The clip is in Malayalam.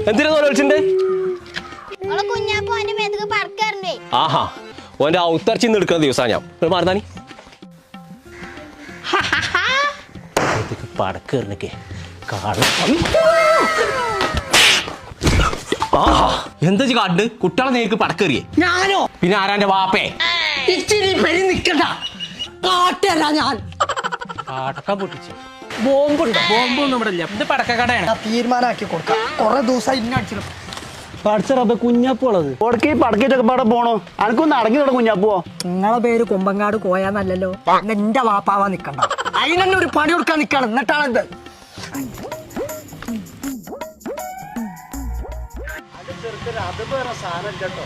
എന്തിനാ വിളിച്ചിട്ടുണ്ട്? ആഹാ ഓന്റെ ഔത്തർച്ചിന്ന് എടുക്കുന്ന ദിവസമാണ് ഞാൻ മാറുന്നാനി പടക്കേറിനൊക്കെ എന്താ കാണ്ട് കുട്ടികളെ നേർക്ക് പടക്കേറിയേ? ഞാനോ? പിന്നെ ആരാന്റെ വാപ്പേ? ഇച്ചിരി പെരി നിക്കണ്ട, കാട്ടല്ല ഞാൻ. പടക്കം പൊട്ടിച്ച് ബോംബുണ്ടോ? ബോംബൊന്നും ഇവിടെ ഇല്ല. ഇത് പടക്കക്കടയാണ്. തീരുമാനമാക്കി കൊടുക്കാം. കുറെ ദിവസം ഇന്നടിച്ചിടും. പഠിച്ചറപ്പ കുഞ്ഞാപ്പുള്ളത് കൊടുക്കി പടക്കിട്ടൊക്കെ പാടെ പോണോ? അനക്കൊന്ന് അടങ്ങി തുടങ്ങും കുഞ്ഞാപ്പോ. നിങ്ങളെ പേര് കുമ്പങ്ങാട് കോയാന്നല്ലല്ലോ. എന്റെ വാപ്പാവാ നിക്കണ്ട, അതിനെന്നെ ഒരു പണി കൊടുക്കാൻ നിക്കണം. എന്നിട്ടാണിത് അത് വേറെ സാധനം കേട്ടോ.